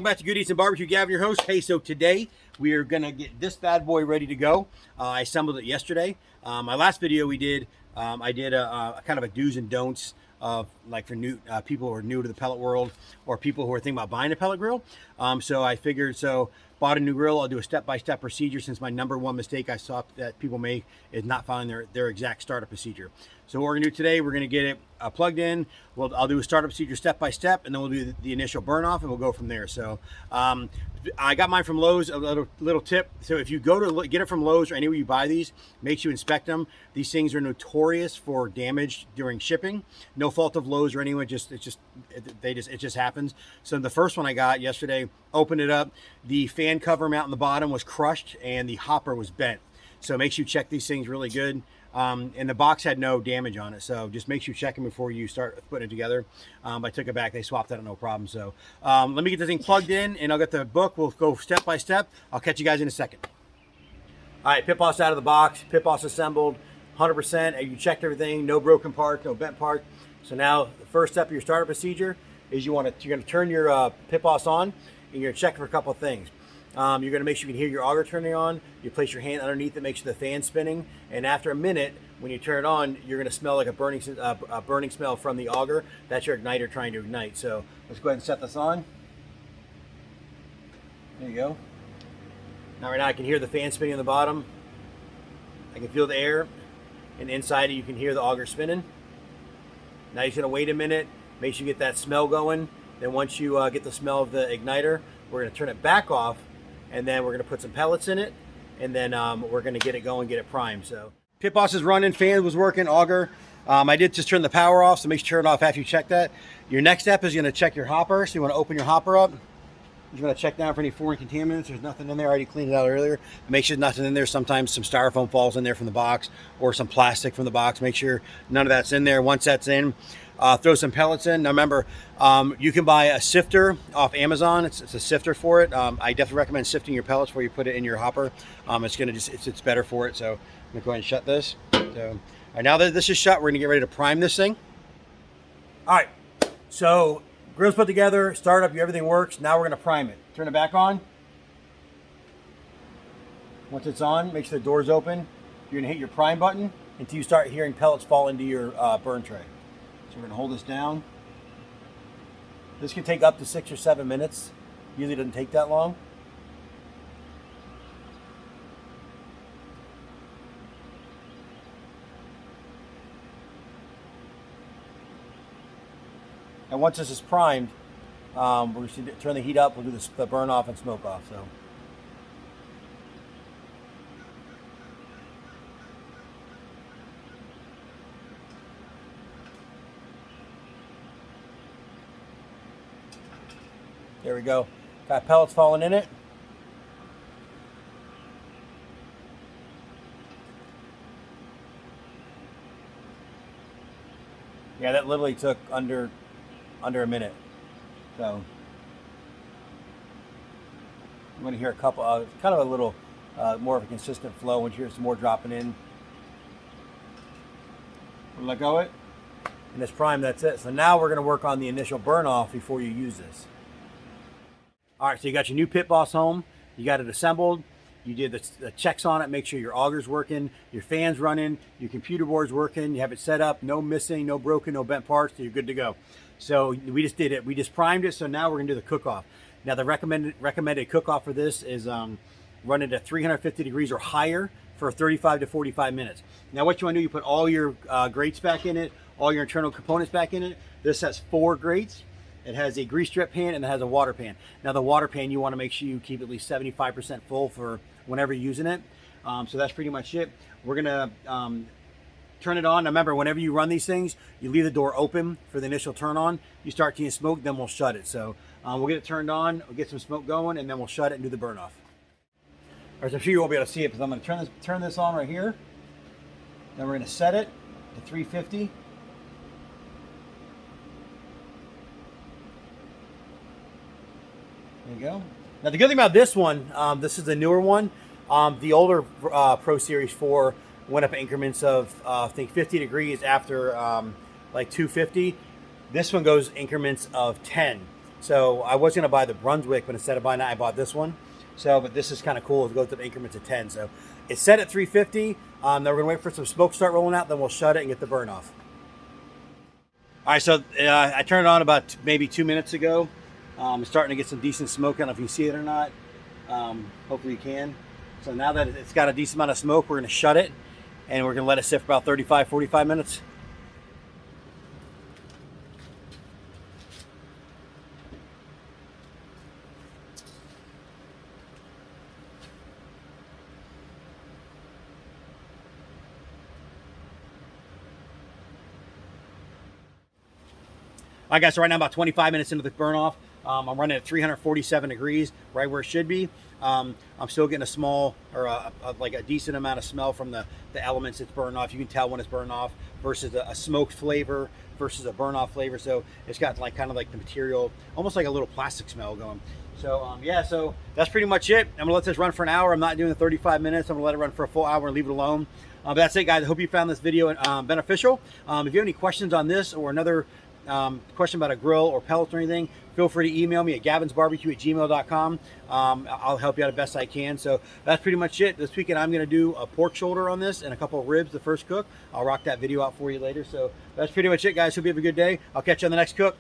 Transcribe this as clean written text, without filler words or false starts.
Welcome back to Good Eats and Barbecue. Gavin, your host. Hey, so today we are going to get this bad boy ready to go. I assembled it yesterday. My last video we did, I did a kind of a do's and don'ts of like for new people who are new to the pellet world or people who are thinking about buying a pellet grill. So I figured, bought a new grill. I'll do a step-by-step procedure since my number one mistake I saw that people make is not following their exact startup procedure. So what we're gonna do today, we're gonna get it plugged in. I'll do a startup procedure step by step, and then we'll do the initial burn off, and we'll go from there. So I got mine from Lowe's. A little tip: so if you go to get it from Lowe's or anywhere you buy these, make sure you inspect them. These things are notorious for damage during shipping. No fault of Lowe's or anyone. It just happens. So the first one I got yesterday, opened it up. The fan cover mount on the bottom was crushed, and the hopper was bent. So make sure you check these things really good. And the box had no damage on it, so just make sure you check them before you start putting it together. I took it back, they swapped it out, no problem. So let me get this thing plugged in, and I'll get the book. We'll go step by step. I'll catch you guys in a second. All right, pit boss out of the box, pit boss assembled, 100%. You checked everything, no broken parts, no bent parts. So now the first step of your startup procedure is you're going to turn your pit boss on, and you're going to check for a couple of things. You're going to make sure you can hear your auger turning on. You place your hand underneath it, make sure the fan's spinning. And after a minute, when you turn it on, you're going to smell like a burning smell from the auger. That's your igniter trying to ignite. So let's go ahead and set this on. There you go. Now right now I can hear the fan spinning on the bottom. I can feel the air. And inside it, you can hear the auger spinning. Now you're just going to wait a minute. Make sure you get that smell going. Then once you get the smell of the igniter, we're going to turn it back off. And then we're going to put some pellets in it, and then we're going to get it going, get it primed. So pit boss is running, fan was working, auger. I did just turn the power off, so make sure you turn it off after you check that. Your next step is you're going to check your hopper. So you want to open your hopper up. You're going to check down for any foreign contaminants. There's nothing in there. I already cleaned it out earlier. Make sure there's nothing in there. Sometimes some styrofoam falls in there from the box or some plastic from the box. Make sure none of that's in there. Once that's in, throw some pellets in. Now remember, you can buy a sifter off Amazon. It's a sifter for it. I definitely recommend sifting your pellets before you put it in your hopper. It's better for it. So I'm gonna go ahead and shut this. So all right, now that this is shut, we're gonna get ready to prime this thing. All right, so grill's put together, start up, everything works. Now we're gonna prime it. Turn it back on. Once it's on, make sure the door's open. You're gonna hit your prime button until you start hearing pellets fall into your burn tray. So we're gonna hold this down. This can take up to 6 or 7 minutes. Usually doesn't take that long. And once this is primed, we're going to turn the heat up. We'll do the burn off and smoke off. So. There we go. Got pellets falling in it. Yeah, that literally took under a minute. So I'm going to hear a couple, kind of a little more of a consistent flow. Once you hear some more dropping in, we'll let go of it. And it's primed, that's it. So now we're going to work on the initial burn off before you use this. All right, so you got your new pit boss home. You got it assembled. You did the checks on it. Make sure your auger's working, your fan's running, your computer board's working. You have it set up. No missing, no broken, no bent parts. So you're good to go. So we just did it. We just primed it. So now we're gonna do the cook-off. Now the recommended cook-off for this is run it at 350 degrees or higher for 35 to 45 minutes. Now what you want to do, you put all your grates back in it, all your internal components back in it. This has 4 grates. It has a grease strip pan and it has a water pan. Now the water pan, you want to make sure you keep at least 75% full for whenever you're using it. So that's pretty much it. We're gonna turn it on. Now remember, whenever you run these things, you leave the door open for the initial turn on. You start seeing smoke, then we'll shut it. So we'll get it turned on, we'll get some smoke going, and then we'll shut it and do the burn off. All right, so I'm sure you won't be able to see it because I'm gonna turn this on right here. Then we're gonna set it to 350. There you go. Now the good thing about this one, this is the newer one. The older Pro Series 4 went up increments of I think 50 degrees after like 250. This one goes increments of 10. So I was going to buy the Brunswick, but instead of buying that, I bought this one. So, but this is kind of cool. It goes up increments of 10. So it's set at 350. Then we're going to wait for some smoke to start rolling out. Then we'll shut it and get the burn off. All right, so I turned it on about maybe 2 minutes ago. It's starting to get some decent smoke. I don't know if you see it or not. Hopefully you can. So now that it's got a decent amount of smoke, we're going to shut it and we're going to let it sit for about 35, 45 minutes. All right, guys, so right now about 25 minutes into the burn off. I'm running at 347 degrees, right where it should be. I'm still getting a small, or like a decent amount of smell from the elements it's burned off. You can tell when it's burned off versus a smoked flavor versus a burn off flavor. So it's got like kind of like the material, almost like a little plastic smell going. So yeah, so that's pretty much it. I'm gonna let this run for an hour. I'm not doing the 35 minutes. I'm gonna let it run for a full hour and leave it alone. But that's it, guys. I hope you found this video beneficial. If you have any questions on this or another question about a grill or pellets or anything, feel free to email me at gavinsbarbecue@gmail.com. I'll help you out as best I can. So that's pretty much it. This weekend I'm going to do a pork shoulder on this and a couple of ribs the first cook. I'll rock that video out for you later. So that's pretty much it, guys. Hope you have a good day. I'll catch you on the next cook.